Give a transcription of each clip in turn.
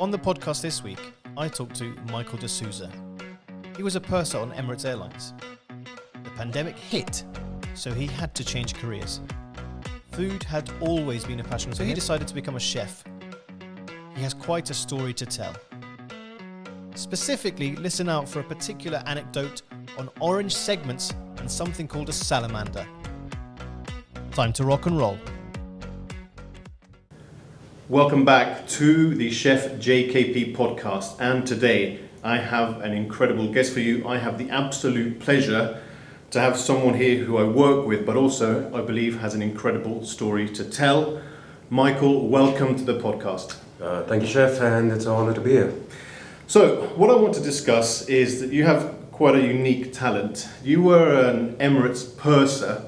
On the podcast this week, I talked to Michael Desouza. He was a purser on Emirates Airlines. The pandemic hit, so he had to change careers. Food had always been a passion, so he decided to become a chef. He has quite a story to tell. Specifically, listen out for a particular anecdote on orange segments and something called a salamander. Time to rock and roll. Welcome back to the Chef JKP podcast, and today I have an incredible guest for you. I have the absolute pleasure to have someone here who I work with, but also I believe has an incredible story to tell. Michael, welcome to the podcast. Thank you, Chef, and it's an honor to be here. So, what I want to discuss is that you have quite a unique talent. You were an Emirates purser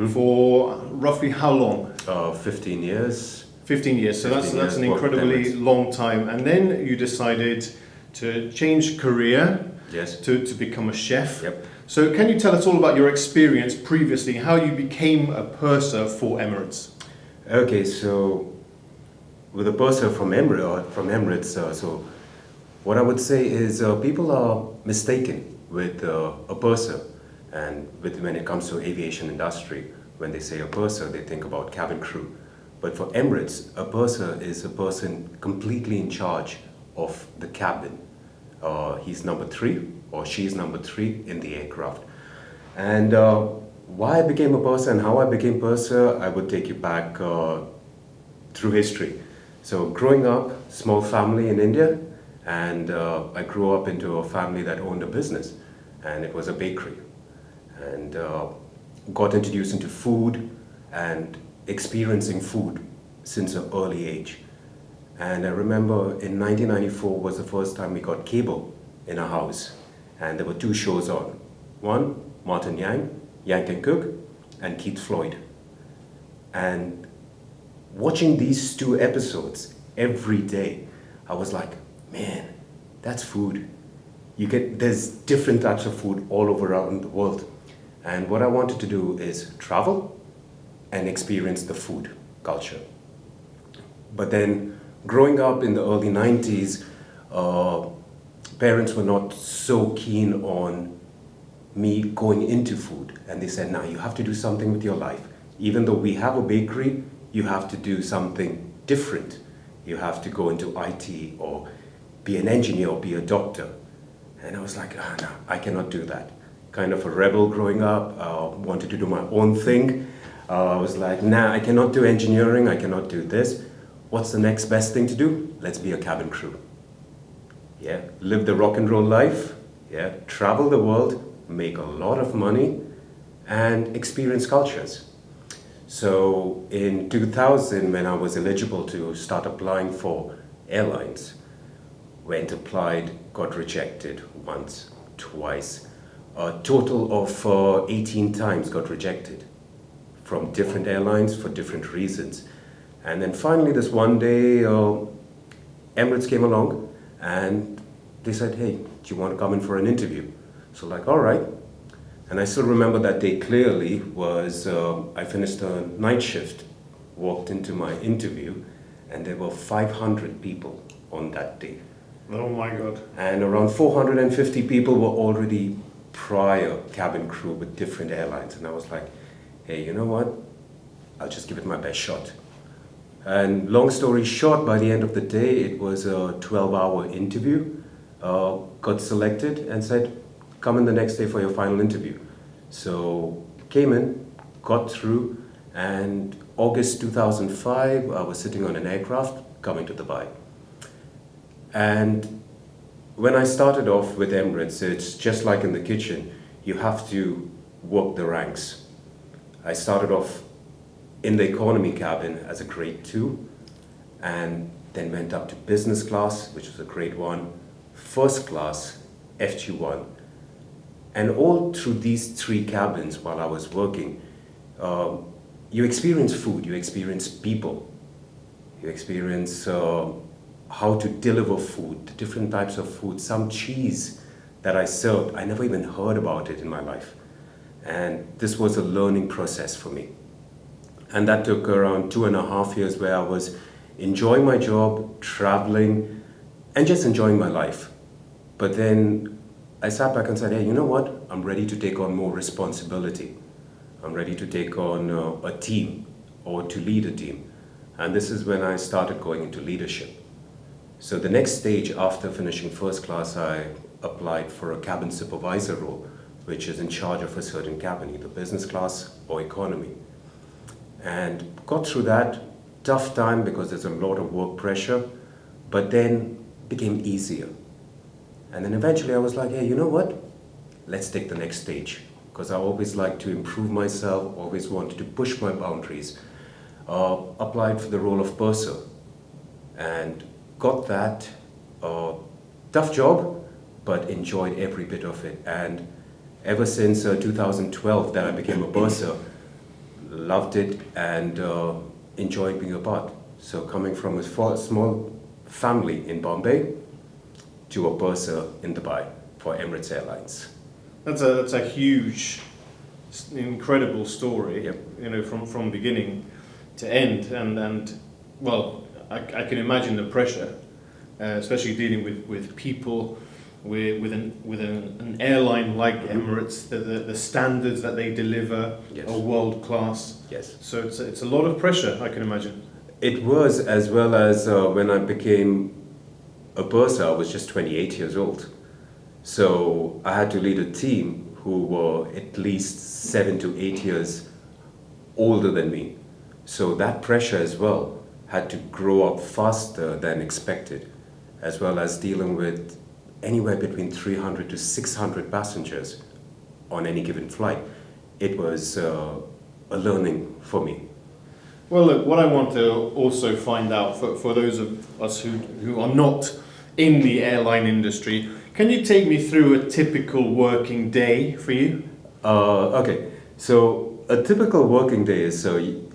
for roughly how long? 15 years. 15 years, so that's an incredibly long time. And then you decided to change career, yes, to become a chef. Yep. So can you tell us all about your experience previously, how you became a purser for Emirates? Okay, so with a purser from Emirates, so what I would say is people are mistaken with a purser, and when it comes to aviation industry, when they say a purser, they think about cabin crew. But for Emirates, a purser is a person completely in charge of the cabin. He's number 3 or she's number 3 in the aircraft. And why I became a purser and how I became purser, I would take you back through history. So growing up, small family in India, and I grew up into a family that owned a business, and it was a bakery. And got introduced into food and experiencing food since an early age. And I remember in 1994 was the first time we got cable in our house, and there were 2 shows on. One, Martin Yang, Yang Can Cook, and Keith Floyd. And watching these 2 episodes every day, I was like, man, that's food. There's different types of food all over around the world. And what I wanted to do is travel and experience the food culture. But then growing up in the early 90s, parents were not so keen on me going into food. And they said, now you have to do something with your life. Even though we have a bakery, you have to do something different. You have to go into IT or be an engineer or be a doctor. And I was like, no, I cannot do that. Kind of a rebel growing up, wanted to do my own thing. I was like, nah, I cannot do engineering, I cannot do this. What's the next best thing to do? Let's be a cabin crew. Yeah, live the rock and roll life, yeah, travel the world, make a lot of money, and experience cultures. So in 2000, when I was eligible to start applying for airlines, went, applied, got rejected once, twice. A total of 18 times got rejected from different airlines for different reasons. And then finally this one day, Emirates came along and they said, hey, do you want to come in for an interview? So like, all right. And I still remember that day clearly was, I finished a night shift, walked into my interview, and there were 500 people on that day. Oh my God. And around 450 people were already prior cabin crew with different airlines. And I was like, hey, you know what? I'll just give it my best shot. And long story short, by the end of the day, it was a 12-hour interview. Got selected and said, come in the next day for your final interview. So came in, got through, and August 2005, I was sitting on an aircraft coming to Dubai. And when I started off with Emirates, it's just like in the kitchen, you have to work the ranks. I started off in the economy cabin as a grade 2, and then went up to business class, which was a grade 1, first class, FG1. And all through these 3 cabins while I was working, you experience food, you experience people, you experience how to deliver food, the different types of food, some cheese that I served, I never even heard about it in my life. And this was a learning process for me. And that took around 2.5 years where I was enjoying my job, traveling, and just enjoying my life. But then I sat back and said, hey, you know what? I'm ready to take on more responsibility. I'm ready to take on a team or to lead a team. And this is when I started going into leadership. So the next stage after finishing first class, I applied for a cabin supervisor role, which is in charge of a certain cabin, either business class or economy. And got through that tough time because there's a lot of work pressure, but then became easier. And then eventually I was like, hey, you know what? Let's take the next stage. Because I always like to improve myself, always wanted to push my boundaries. Applied for the role of purser and got that. Tough job, but enjoyed every bit of it. And ever since 2012 that I became a purser, loved it and enjoyed being a part. So coming from a small family in Bombay to a purser in Dubai for Emirates Airlines. That's a huge, incredible story. Yep. You know, from beginning to end, and well, I can imagine the pressure, especially dealing with people, with an airline like Emirates. The standards that they deliver Yes. are world class. Yes. So it's a lot of pressure, I can imagine. It was, as well as when I became a purser, I was just 28 years old. So I had to lead a team who were at least 7 to 8 years older than me. So that pressure as well had to grow up faster than expected, as well as dealing with anywhere between 300 to 600 passengers on any given flight. It was a learning for me. Well, look, what I want to also find out for those of us who are not in the airline industry, can you take me through a typical working day for you? Okay, so a typical working day is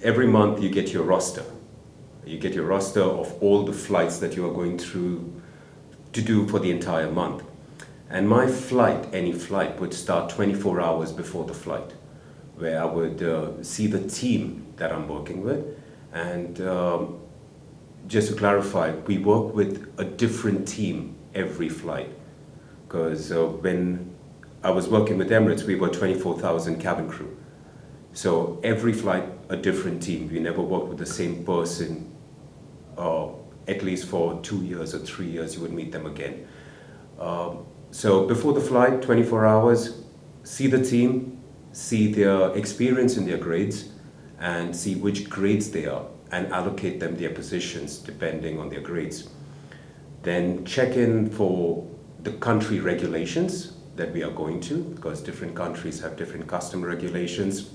every month you get your roster. You get your roster of all the flights that you are going through to do for the entire month. And my flight, any flight, would start 24 hours before the flight, where I would see the team that I'm working with. And just to clarify, we work with a different team every flight. Because when I was working with Emirates, we were 24,000 cabin crew. So every flight, a different team. We never worked with the same person, at least for 2 years or 3 years, you would meet them again. So before the flight, 24 hours, see the team, see their experience in their grades, and see which grades they are, and allocate them their positions depending on their grades. Then check in for the country regulations that we are going to, because different countries have different custom regulations,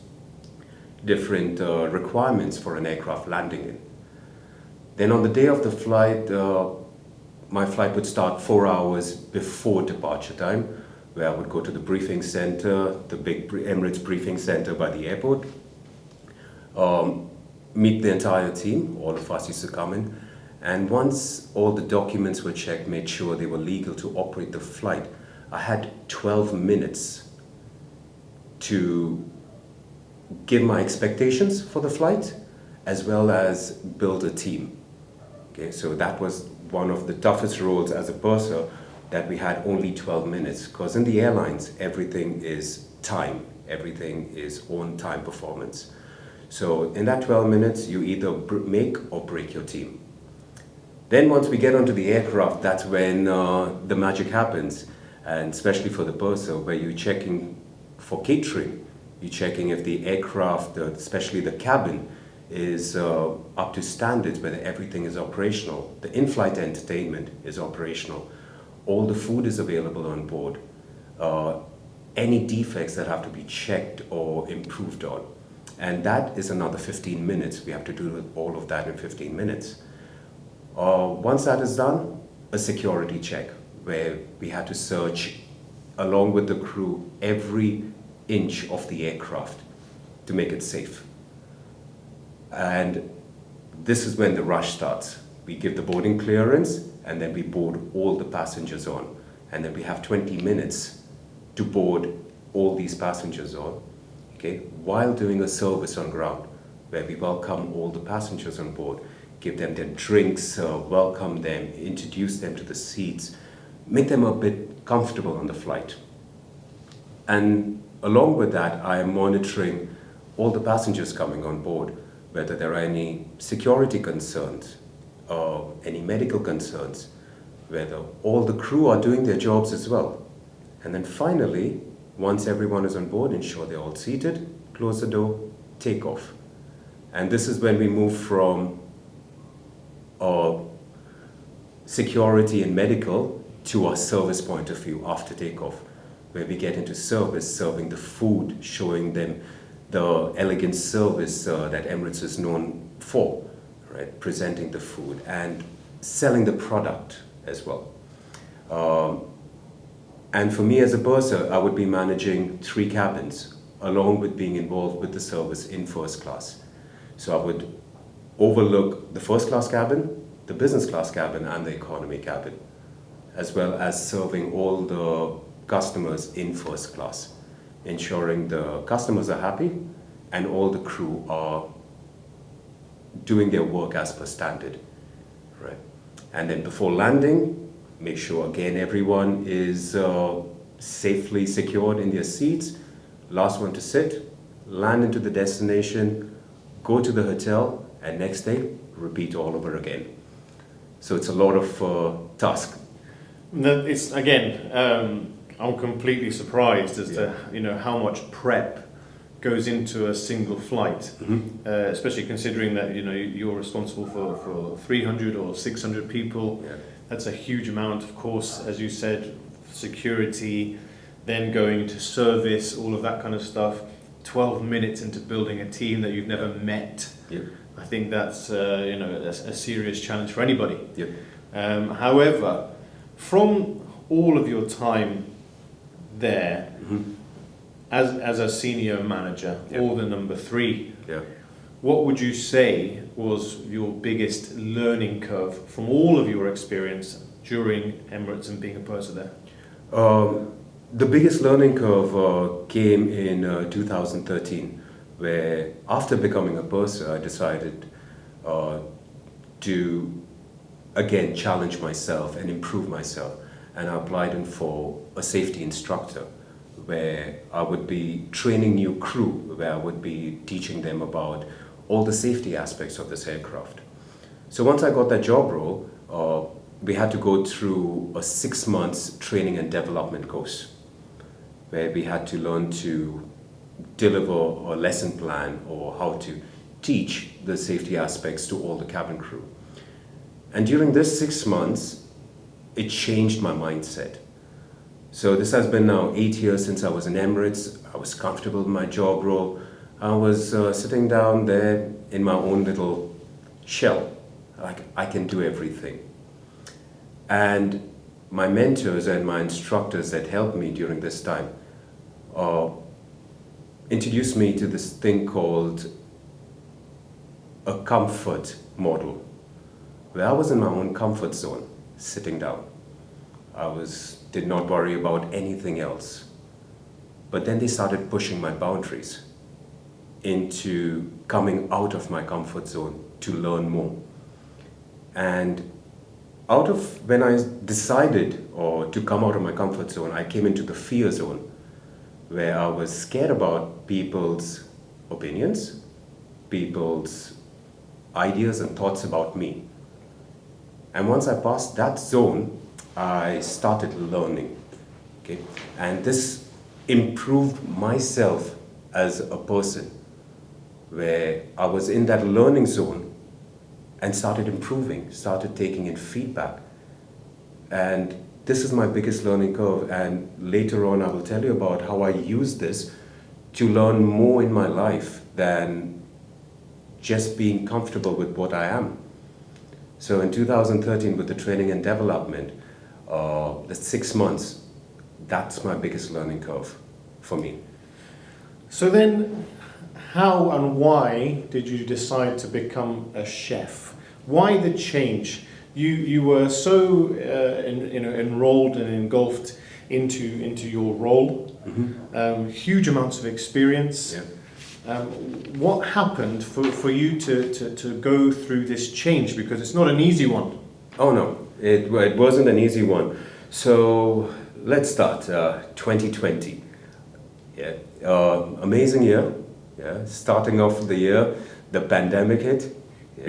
different requirements for an aircraft landing in. Then on the day of the flight, my flight would start 4 hours before departure time, where I would go to the briefing center, the big Emirates briefing center by the airport, meet the entire team. All of us used to come in. And once all the documents were checked, made sure they were legal to operate the flight, I had 12 minutes to give my expectations for the flight, as well as build a team. Okay, so that was one of the toughest roles as a purser, that we had only 12 minutes. Because in the airlines, everything is time. Everything is on-time performance. So in that 12 minutes, you either make or break your team. Then once we get onto the aircraft, that's when the magic happens. And especially for the purser, where you're checking for catering, you're checking if the aircraft, especially the cabin, is up to standards, whether everything is operational. The in-flight entertainment is operational. All the food is available on board. Any defects that have to be checked or improved on. And that is another 15 minutes. We have to do all of that in 15 minutes. Once that is done, a security check, where we had to search, along with the crew, every inch of the aircraft to make it safe. And this is when the rush starts. We give the boarding clearance, and then we board all the passengers on. And then we have 20 minutes to board all these passengers on, okay, while doing a service on ground. where we welcome all the passengers on board, give them their drinks, welcome them, introduce them to the seats, make them a bit comfortable on the flight. And along with that, I am monitoring all the passengers coming on board, whether there are any security concerns or any medical concerns, whether all the crew are doing their jobs as well. And then finally, once everyone is on board, ensure they're all seated, close the door, take off. And this is when we move from security and medical to our service point of view after takeoff, where we get into service, serving the food, showing them the elegant service that Emirates is known for, right? Presenting the food and selling the product as well. And for me as a bursar, I would be managing 3 cabins, along with being involved with the service in first class. So I would overlook the first class cabin, the business class cabin, and the economy cabin, as well as serving all the customers in first class, ensuring the customers are happy and all the crew are doing their work as per standard, right? And then before landing, make sure again everyone is safely secured in their seats, last one to sit, land into the destination, go to the hotel, and next day repeat all over again. So it's a lot of task. It's again, I'm completely surprised as to how much prep goes into a single flight, especially considering that you're responsible for 300 or 600 people. Yeah. That's a huge amount, of course, as you said, security, then going to service, all of that kind of stuff. 12 minutes into building a team that you've never met. Yep. I think that's a serious challenge for anybody. Yep. However, from all of your time there, as a senior manager, or the number 3, what would you say was your biggest learning curve from all of your experience during Emirates and being a purser there? The biggest learning curve came in 2013, where after becoming a purser, I decided to again challenge myself and improve myself. And I applied in for a safety instructor, where I would be training new crew, where I would be teaching them about all the safety aspects of this aircraft. So once I got that job role, we had to go through a 6 months training and development course, where we had to learn to deliver a lesson plan or how to teach the safety aspects to all the cabin crew. And during this 6 months, it changed my mindset. So this has been now 8 years since I was in Emirates. I was comfortable in my job role. I was sitting down there in my own little shell. Like, I can do everything. And my mentors and my instructors that helped me during this time introduced me to this thing called a comfort model, where I was in my own comfort zone, sitting down. Did not worry about anything else. But then they started pushing my boundaries into coming out of my comfort zone to learn more. And out of when I decided to come out of my comfort zone, I came into the fear zone, where I was scared about people's opinions, people's ideas and thoughts about me. And once I passed that zone, I started learning, okay? And this improved myself as a person, where I was in that learning zone and started improving, started taking in feedback. And this is my biggest learning curve, and later on I will tell you about how I use this to learn more in my life than just being comfortable with what I am. So in 2013, with the training and development, the 6 months, that's my biggest learning curve for me. So then, how and why did you decide to become a chef? Why the change? You were so enrolled and engulfed into your role, huge amounts of experience. Yeah. What happened for you to go through this change? Because it's not an easy one. Oh no, it wasn't an easy one. So let's start. 2020. Yeah, amazing year. Yeah, starting off the year, the pandemic hit. Yeah.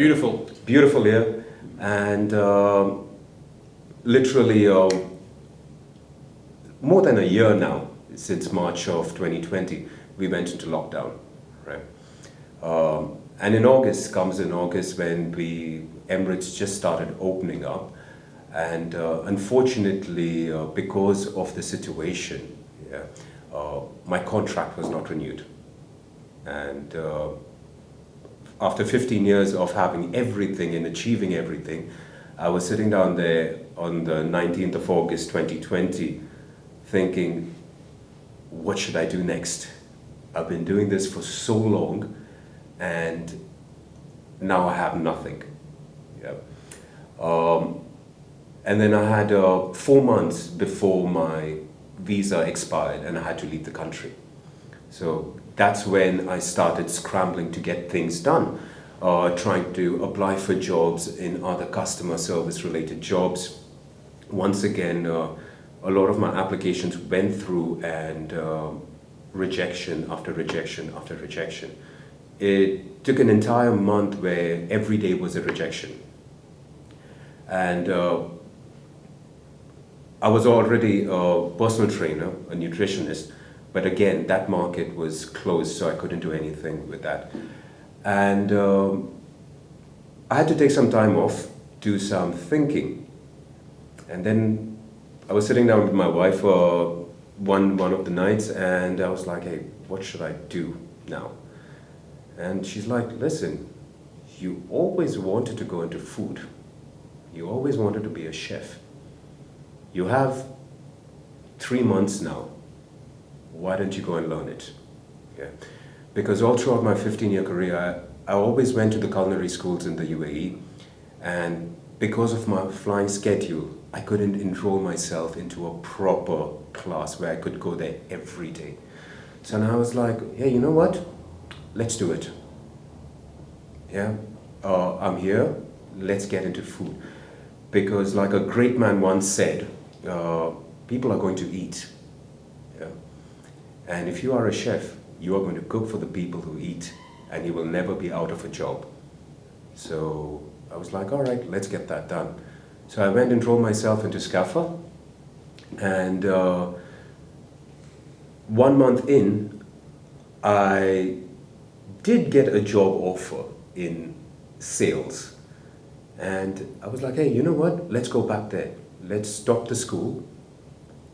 Beautiful year, and literally more than a year now, since March of 2020, we went into lockdown, right? And in August when Emirates just started opening up, and unfortunately, because of the situation, yeah, my contract was not renewed, and after 15 years of having everything and achieving everything, I was sitting down there on the 19th of August 2020 thinking, what should I do next? I've been doing this for so long and now I have nothing. Yeah. And then I had 4 months before my visa expired and I had to leave the country. So that's when I started scrambling to get things done, trying to apply for jobs in other customer service related jobs. Once again, a lot of my applications went through and rejection after rejection after rejection. It took an entire month where every day was a rejection. And I was already a personal trainer, a nutritionist, but again, that market was closed, so I couldn't do anything with that. And I had to take some time off, do some thinking. And then I was sitting down with my wife one of the nights, and I was like, hey, what should I do now? And she's like, listen, you always wanted to go into food. You always wanted to be a chef. You have 3 months now. Why don't you go and learn it? Yeah. Because all throughout my 15-year career, I always went to the culinary schools in the UAE, and because of my flying schedule, I couldn't enroll myself into a proper class where I could go there every day. So now I was like, hey, you know what? Let's do it. Yeah, I'm here, let's get into food. Because like a great man once said, people are going to eat. Yeah? And if you are a chef, you are going to cook for the people who eat, and you will never be out of a job. So I was like, all right, let's get that done. So I went and enrolled myself into SCAFA, and 1 month in, I did get a job offer in sales. And I was like, hey, you know what? Let's go back there. Let's stop the school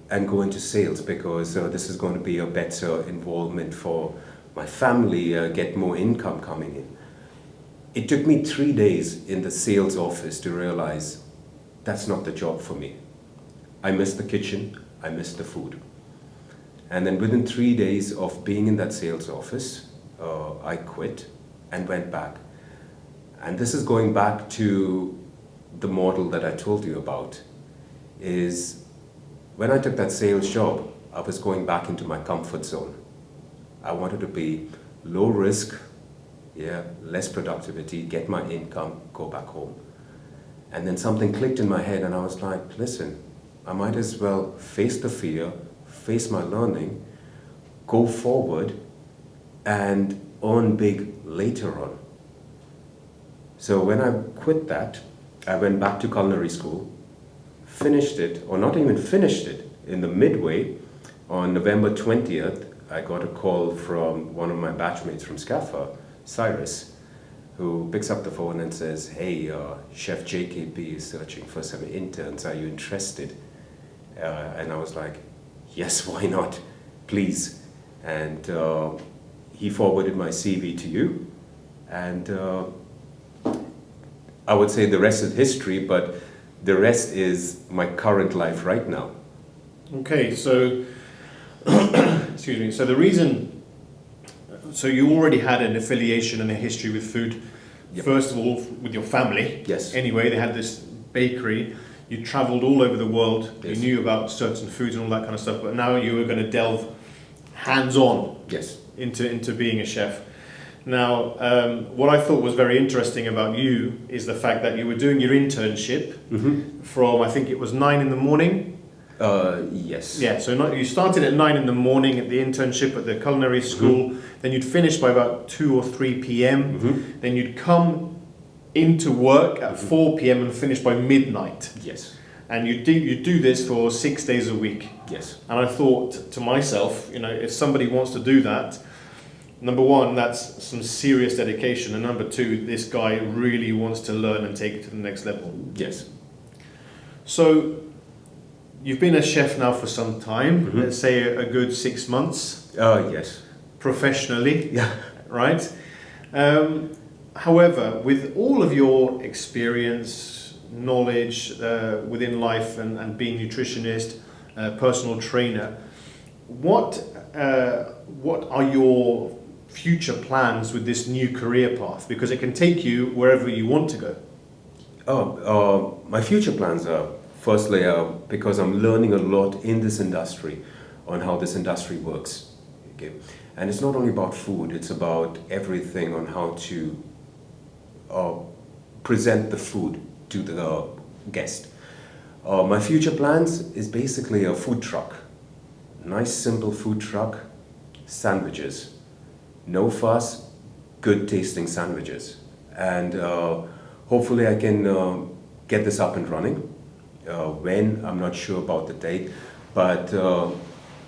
and go into sales, because this is going to be a better involvement for my family, get more income coming in. It took me 3 days in the sales office to realize that's not the job for me. I miss the kitchen, I miss the food. And then within 3 days of being in that sales office, I quit and went back. And this is going back to the model that I told you about, is when I took that sales job, I was going back into my comfort zone. I wanted to be low risk, yeah, less productivity, get my income, go back home. And then something clicked in my head and I was like, listen, I might as well face the fear, face my learning, go forward and earn big later on. So when I quit that, I went back to culinary school, finished it, or not even finished it, in the midway, on November 20th, I got a call from one of my batchmates from SCAFA, Cyrus, who picks up the phone and says, hey, Chef JKP is searching for some interns, are you interested? And I was like, yes, why not, please. And he forwarded my CV to you, and I would say the rest is history, but the rest is my current life right now. Okay, so, excuse me, so the reason, so you already had an affiliation and a history with food, Yep. First of all with your family. Yes. Anyway, they had this bakery, you travelled all over the world, Yes. You knew about certain foods and all that kind of stuff, but now you were going to delve hands-on. Yes. into being a chef. Now, what I thought was very interesting about you is the fact that you were doing your internship from, I think it was 9 in the morning. Yes. Yeah, so you started at 9 in the morning at the internship at the culinary school, then you'd finish by about 2 or 3 p.m, then you'd come into work at 4 p.m. and finish by midnight. Yes. And you do this for 6 days a week. Yes. And I thought to myself, if somebody wants to do that, number one, that's some serious dedication, and number two, this guy really wants to learn and take it to the next level. Yes. So, you've been a chef now for some time, let's say a good 6 months. Yes. Professionally. Yeah. Right? However, with all of your experience, knowledge within life and being nutritionist, personal trainer, what are your future plans with this new career path? Because it can take you wherever you want to go. My future plans are, firstly, because I'm learning a lot in this industry on how this industry works. Okay? And it's not only about food, it's about everything on how to present the food to the guest. My future plans is basically a food truck. Nice simple food truck, sandwiches. No fuss, good tasting sandwiches. And hopefully I can get this up and running. When, I'm not sure about the date. But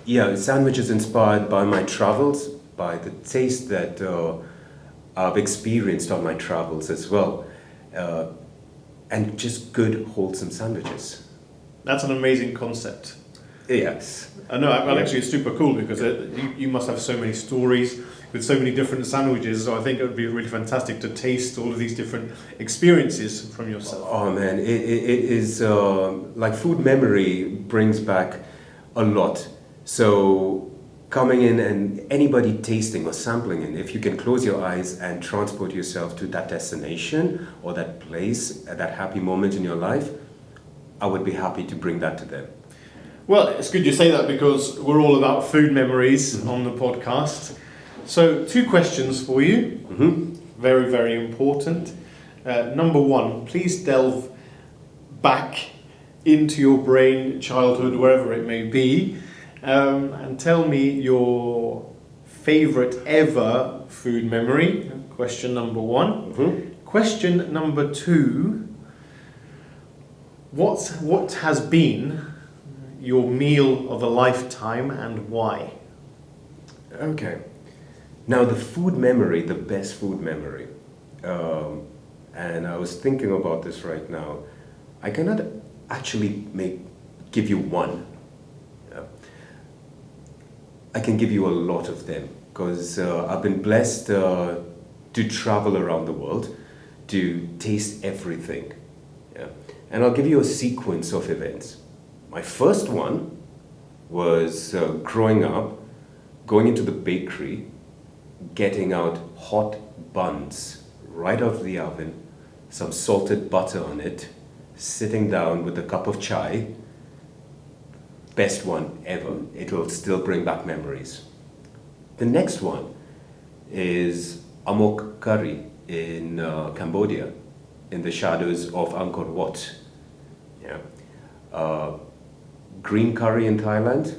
yeah, sandwiches inspired by my travels, by the taste that I've experienced on my travels as well. And just good, wholesome sandwiches. That's an amazing concept. Yes. I know, actually it's super cool because you must have so many stories with so many different sandwiches, so I think it would be really fantastic to taste all of these different experiences from yourself. Oh man, it is like food memory brings back a lot. So coming in and anybody tasting or sampling it, if you can close your eyes and transport yourself to that destination or that place at that happy moment in your life, I would be happy to bring that to them. Well, it's good you say that because we're all about food memories on the podcast. So 2 questions for you, very, very important. Number 1, please delve back into your brain, childhood, wherever it may be, and tell me your favorite ever food memory. Question number 1. Question number 2, what has been your meal of a lifetime and why? Okay. Now the food memory, the best food memory, and I was thinking about this right now, I cannot actually give you one. I can give you a lot of them because I've been blessed to travel around the world, to taste everything. Yeah. And I'll give you a sequence of events. My first one was growing up, going into the bakery, getting out hot buns right out of the oven, some salted butter on it, sitting down with a cup of chai. Best one ever. It will still bring back memories. The next one is amok curry in Cambodia, in the shadows of Angkor Wat. Yeah. Green curry in Thailand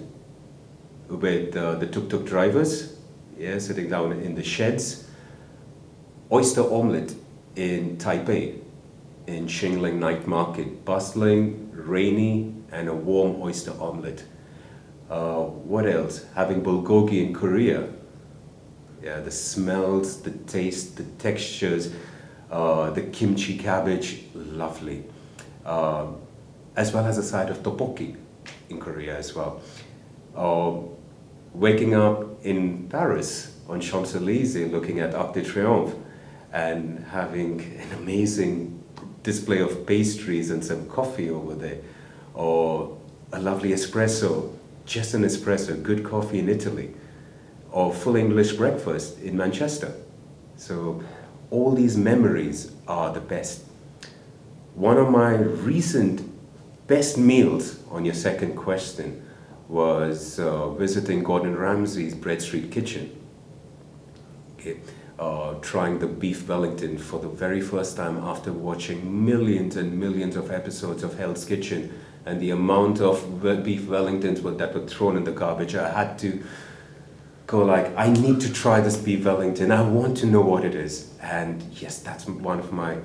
with the tuk-tuk drivers, yeah, sitting down in the sheds. Oyster omelette in Taipei, in Xingling Night Market, bustling, rainy, and a warm oyster omelette. What else? Having bulgogi in Korea. Yeah, the smells, the taste, the textures, the kimchi cabbage, lovely. As well as a side of tteokbokki in Korea as well. Waking up in Paris on Champs-Élysées looking at Arc de Triomphe and having an amazing display of pastries and some coffee over there, or a lovely espresso, just an espresso, good coffee in Italy, or full English breakfast in Manchester. So all these memories are the best. One of my recent best meals, on your second question, was visiting Gordon Ramsay's Bread Street Kitchen okay, trying the beef Wellington for the very first time after watching millions and millions of episodes of Hell's Kitchen, and the amount of beef Wellingtons that were thrown in the garbage, I had to go like, I need to try this beef Wellington. I want to know what it is. And yes, that's one of my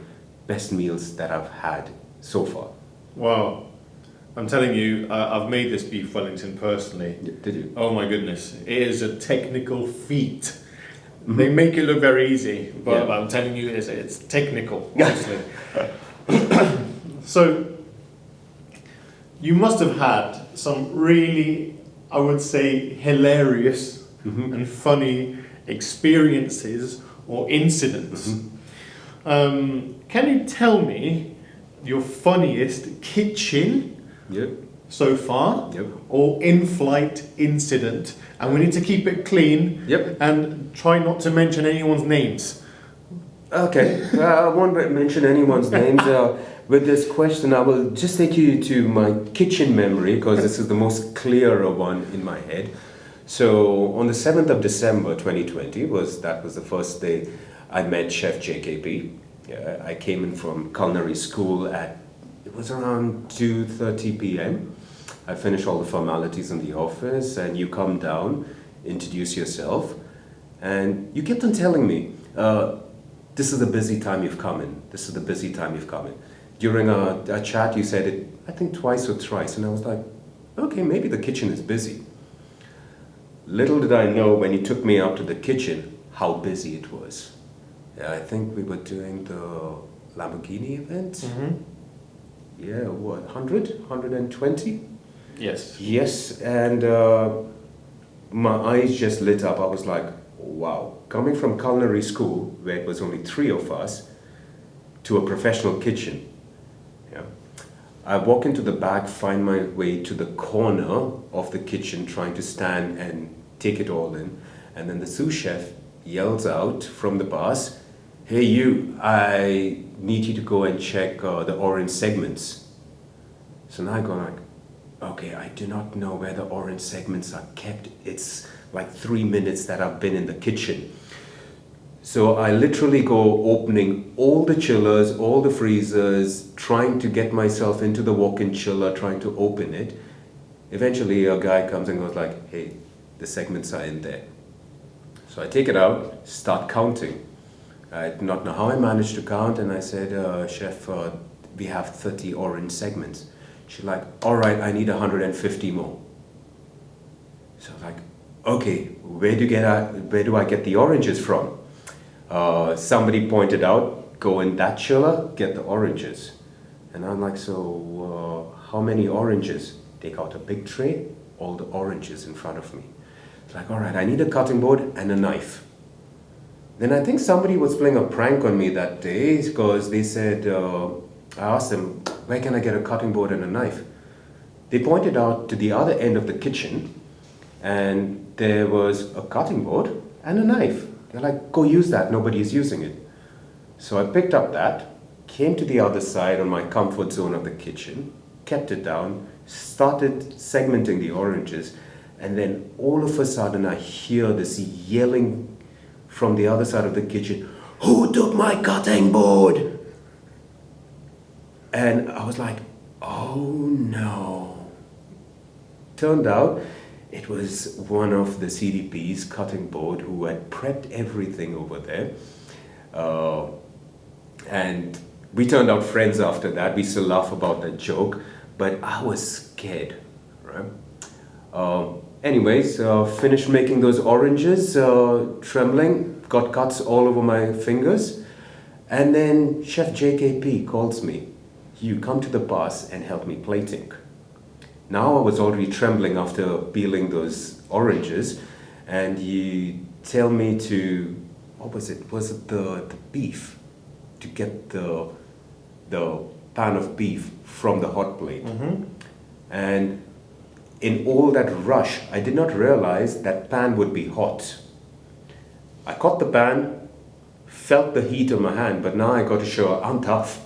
best meals that I've had so far. Wow. I'm telling you, I've made this beef Wellington personally. Yeah, did you? Oh my goodness. It is a technical feat. They make it look very easy, but I'm telling you, it's technical, honestly. So, you must have had some really, I would say, hilarious and funny experiences or incidents. Can you tell me your funniest kitchen so far, or in-flight incident? And we need to keep it clean and try not to mention anyone's names. Okay, I won't mention anyone's names. With this question, I will just take you to my kitchen memory, because this is the most clearer one in my head. So on the 7th of December 2020, that was the first day I met Chef JKP. I came in from culinary school it was around 2:30 p.m. I finished all the formalities in the office, and you come down, introduce yourself, and you kept on telling me, this is the busy time you've come in. This is the busy time you've come in. During our chat, you said it, I think twice or thrice, and I was like, okay, maybe the kitchen is busy. Little did I know when he took me out to the kitchen how busy it was. I think we were doing the Lamborghini event. Yeah, what, 100? 120? Yes. Yes, and my eyes just lit up. I was like, wow. Coming from culinary school, where it was only 3 of us, to a professional kitchen. I walk into the back, find my way to the corner of the kitchen, trying to stand and take it all in. And then the sous chef yells out from the bars, hey you, I need you to go and check the orange segments. So now I go like, okay, I do not know where the orange segments are kept. It's like 3 minutes that I've been in the kitchen. So I literally go opening all the chillers, all the freezers, trying to get myself into the walk-in chiller, trying to open it. Eventually a guy comes and goes like, hey, the segments are in there. So I take it out, start counting. I do not know how I managed to count, and I said, Chef, we have 30 orange segments. She's like, all right, I need 150 more. So I was like, okay, where do I get the oranges from? Somebody pointed out, go in that chiller, get the oranges. And I'm like, so how many oranges? Take out a big tray, all the oranges in front of me. It's like, all right, I need a cutting board and a knife. Then I think somebody was playing a prank on me that day, because they said, I asked them, where can I get a cutting board and a knife? They pointed out to the other end of the kitchen, and there was a cutting board and a knife. They're like, go use that, nobody's using it. So I picked up that, came to the other side on my comfort zone of the kitchen, kept it down, started segmenting the oranges, and then all of a sudden I hear this yelling from the other side of the kitchen, who took my cutting board? And I was like, oh no. Turned out it was one of the CDP's cutting board who had prepped everything over there. And we turned out friends after that. We still laugh about that joke, but I was scared, right? Anyways, finished making those oranges, trembling, got cuts all over my fingers. And then Chef JKP calls me, you come to the bus and help me plating. Now I was already trembling after peeling those oranges, and you tell me to, what was it? Was it the beef? To get the pan of beef from the hot plate. And in all that rush, I did not realize that pan would be hot. I caught the pan, felt the heat on my hand, but now I got to show I'm tough.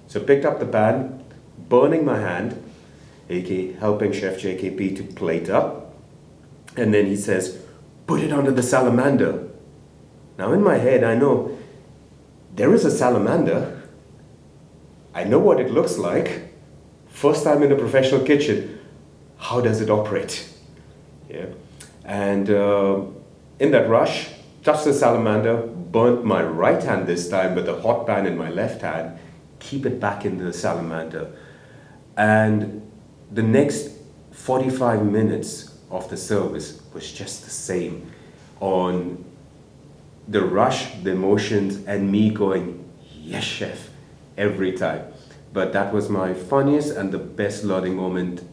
So picked up the pan, burning my hand, aka helping Chef JKP to plate up. And then he says, put it under the salamander. Now in my head, I know there is a salamander. I know what it looks like. First time in a professional kitchen, how does it operate? Yeah. And in that rush, touched the salamander, burnt my right hand this time with a hot pan in my left hand, keep it back in the salamander. And the next 45 minutes of the service was just the same, on the rush, the emotions, and me going, yes, chef, every time. But that was my funniest and the best learning moment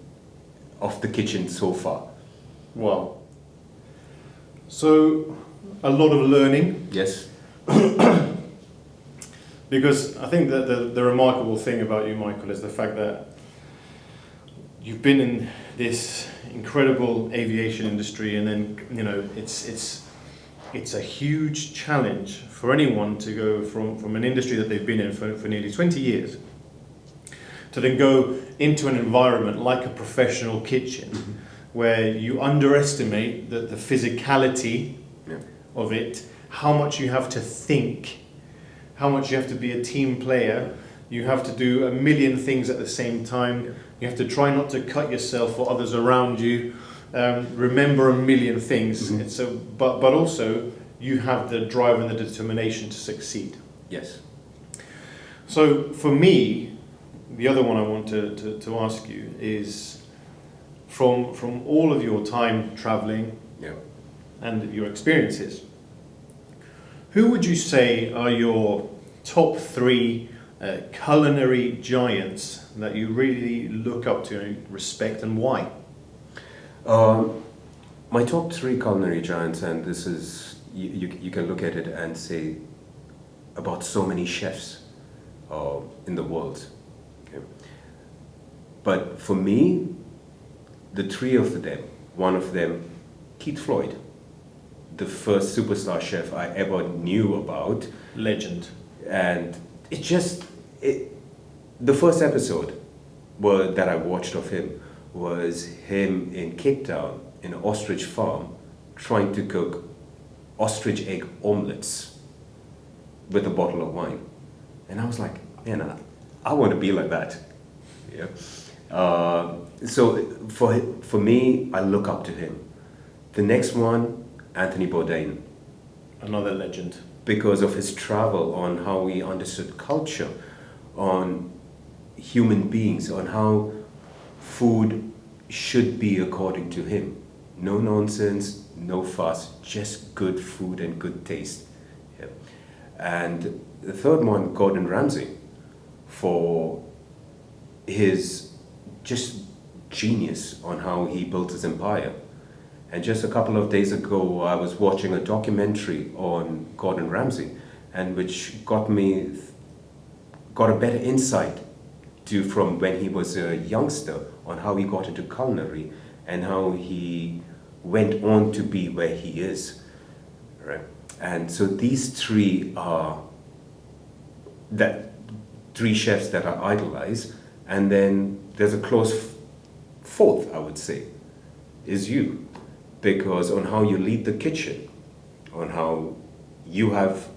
of the kitchen so far. Wow. So, a lot of learning. Yes. Because I think that the remarkable thing about you, Michael, is the fact that you've been in this incredible aviation industry, and then, you know, it's a huge challenge for anyone to go from an industry that they've been in for nearly 20 years to then go into an environment like a professional kitchen, where you underestimate the physicality of it, how much you have to think, how much you have to be a team player, you have to do a million things at the same time, you have to try not to cut yourself or others around you, remember a million things, but also you have the drive and the determination to succeed. Yes. So for me, the other one I want to ask you is, from all of your time traveling and your experiences, who would you say are your top three culinary giants that you really look up to and respect, and why? My top three culinary giants, and this is, you can look at it and say about so many chefs in the world. Okay. But for me, the three of them, one of them, Keith Floyd, the first superstar chef I ever knew about. Legend. And the first episode that I watched of him was him in Cape Town, in an ostrich farm, trying to cook ostrich egg omelets with a bottle of wine. And I was like, man, I want to be like that. Yeah. So for me, I look up to him. The next one, Anthony Bourdain. Another legend. Because of his travel, on how he understood culture, on human beings, on how food should be according to him. No nonsense, no fuss, just good food and good taste. Yeah. And the third one, Gordon Ramsay, for his just genius on how he built his empire. And just a couple of days ago, I was watching a documentary on Gordon Ramsay, and which got a better insight from when he was a youngster, on how he got into culinary and how he went on to be where he is. Right? And so these three are three chefs that I idolize, and then there's a close fourth, I would say, is you. Because on how you lead the kitchen, on how you have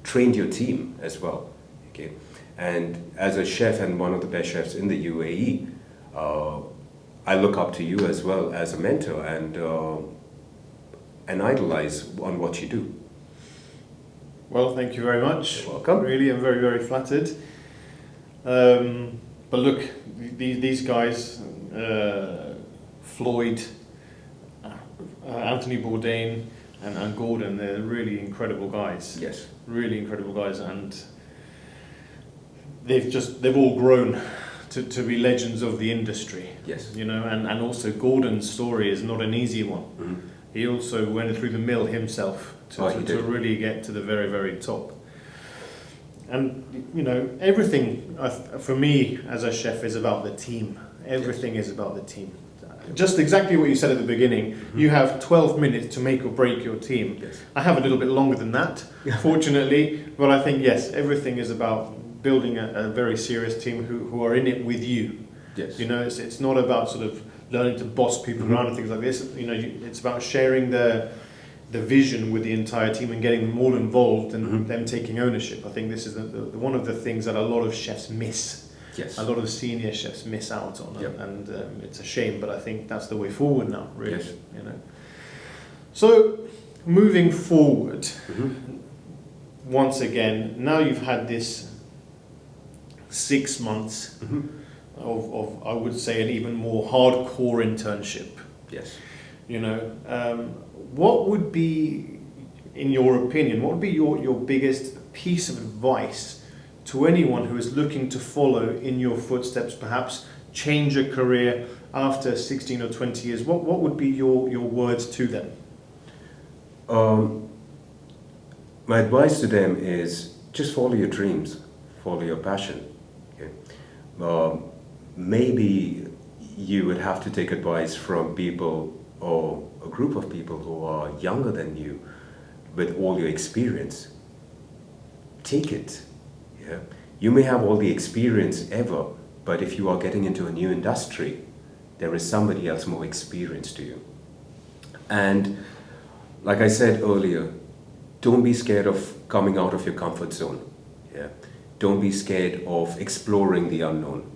trained your team as well. Okay? And as a chef and one of the best chefs in the UAE, I look up to you as well as a mentor and idolize on what you do. Well, thank you very much. You're welcome. Really, I'm very, very flattered. But look, these guys, Floyd, Anthony Bourdain, and Gordon, they're really incredible guys. Yes. Really incredible guys, and they've all grown to be legends of the industry. Yes. You know, and also Gordon's story is not an easy one. Mm-hmm. He also went through the mill himself to really get to the very, very top. And, you know, everything, for me as a chef, is about the team. Everything is about the team. Just exactly what you said at the beginning. Mm-hmm. You have 12 minutes to make or break your team. Yes. I have a little bit longer than that, fortunately. But I think, yes, everything is about building a very serious team who are in it with you. Yes. You know, it's not about sort of learning to boss people Mm-hmm. around and things like this. You know, it's about sharing the the vision with the entire team and getting them all involved and them taking ownership. I think this is one of the things that a lot of chefs miss. Yes. A lot of senior chefs miss out on, Yep. and it's a shame. But I think that's the way forward now, really. Yes. You know. So moving forward, once again, now you've had this 6 months of I would say an even more hardcore internship. Yes. You know, what would be, in your opinion, what would be your biggest piece of advice to anyone who is looking to follow in your footsteps, perhaps change a career after 16 or 20 years? What would be your words to them? My advice to them is just follow your dreams, follow your passion. Okay? Maybe you would have to take advice from people or a group of people who are younger than you with all your experience. Take it. Yeah? You may have all the experience ever, but if you are getting into a new industry, there is somebody else more experienced to you. And like I said earlier, don't be scared of coming out of your comfort zone. Yeah? Don't be scared of exploring the unknown.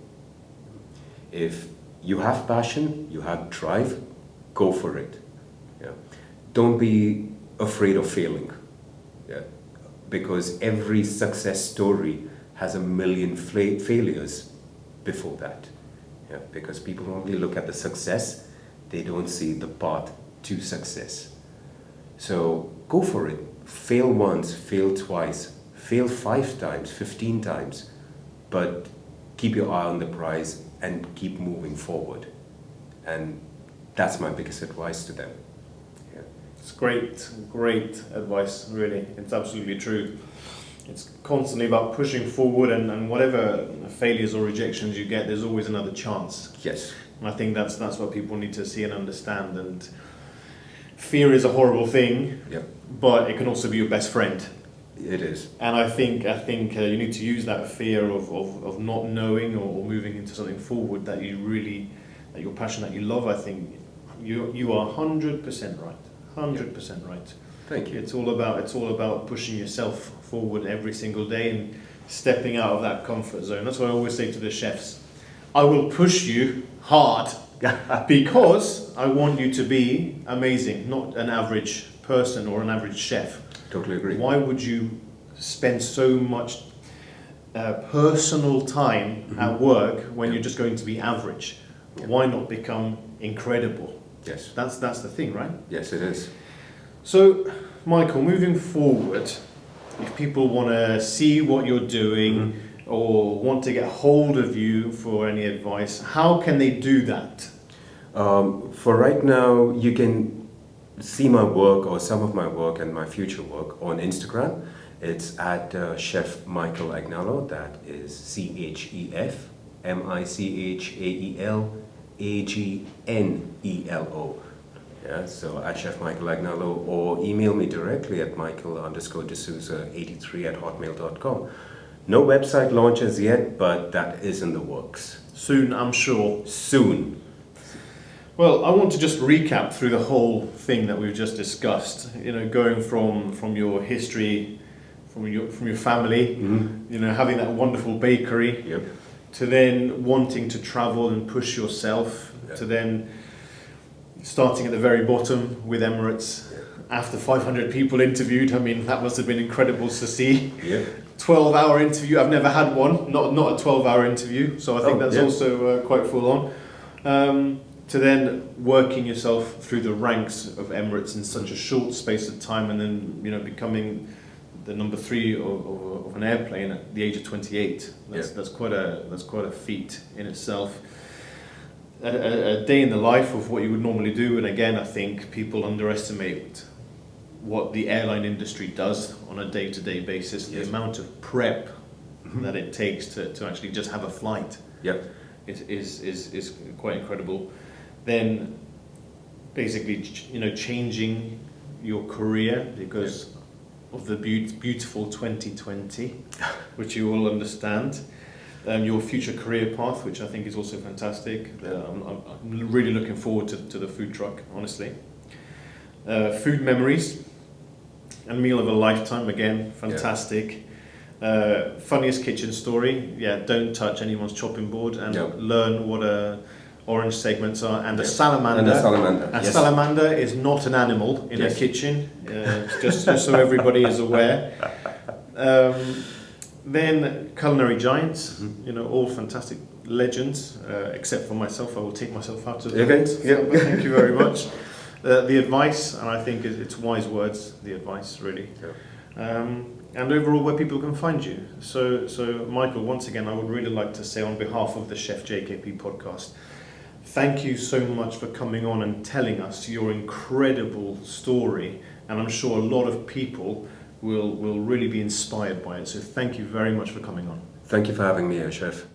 If you have passion, you have drive, go for it. Yeah? Don't be afraid of failing. Yeah? Because every success story has a million failures before that. Yeah? Because people only look at the success, they don't see the path to success. So go for it. Fail once, fail twice, fail 5 times, 15 times, but keep your eye on the prize and keep moving forward. And that's my biggest advice to them. Yeah. It's great advice, really. It's absolutely true. It's constantly about pushing forward, and whatever failures or rejections you get, there's always another chance. Yes. And I think that's what people need to see and understand. And fear is a horrible thing, Yep. but it can also be your best friend. It is. And I think you need to use that fear of not knowing or moving into something forward that your passion, that you love. I think you are 100% right. 100% right. Thank you. It's all about pushing yourself forward every single day and stepping out of that comfort zone. That's what I always say to the chefs. I will push you hard because I want you to be amazing, not an average person or an average chef. Totally agree. Why would you spend so much personal time at work when you're just going to be average? Why not become incredible? Yes. That's the thing, right? Yes, it is. So, Michael, moving forward, if people want to see what you're doing or want to get hold of you for any advice, how can they do that? For right now, you can see my work or some of my work and my future work on Instagram. It's at Chef Michael Agnello. That is CHEF MICHAELAGNELO. Yeah, so at Chef Michael Agnello, or email me directly at michael_Desouza83@hotmail.com. No website launch as yet, but that is in the works. Soon, I'm sure. Soon. Well, I want to just recap through the whole thing that we've just discussed. You know, going from your history, from your family, you know, having that wonderful bakery, Yep. to then wanting to travel and push yourself, to then starting at the very bottom with Emirates. After 500 people interviewed, I mean, that must have been incredible to see. Yep. 12-hour interview. I've never had one, not a 12-hour interview, so I think that's also quite full on. To then working yourself through the ranks of Emirates in such a short space of time, and then becoming the number 3 of an airplane at the age of 28. That's quite a feat in itself. A day in the life of what you would normally do, and again, I think people underestimate what the airline industry does on a day-to-day basis. The amount of prep that it takes to actually just have a flight is quite incredible. Then basically changing your career because of the beautiful 2020, which you all understand. Your future career path, which I think is also fantastic. I'm really looking forward to the food truck, honestly. food memories and meal of a lifetime again, fantastic. Funniest kitchen story, yeah, don't touch anyone's chopping board and learn what orange segments are, and a salamander. And a salamander. A salamander is not an animal in a kitchen, just so everybody is aware. Then culinary giants, you know, all fantastic legends, except for myself. I will take myself out of it. Thank you very much. The advice, and I think it's wise words, the advice really. And overall where people can find you. So Michael, once again, I would really like to say on behalf of the Chef JKP podcast, thank you so much for coming on and telling us your incredible story, and I'm sure a lot of people will really be inspired by it. So thank you very much for coming on. Thank you for having me here, Chef.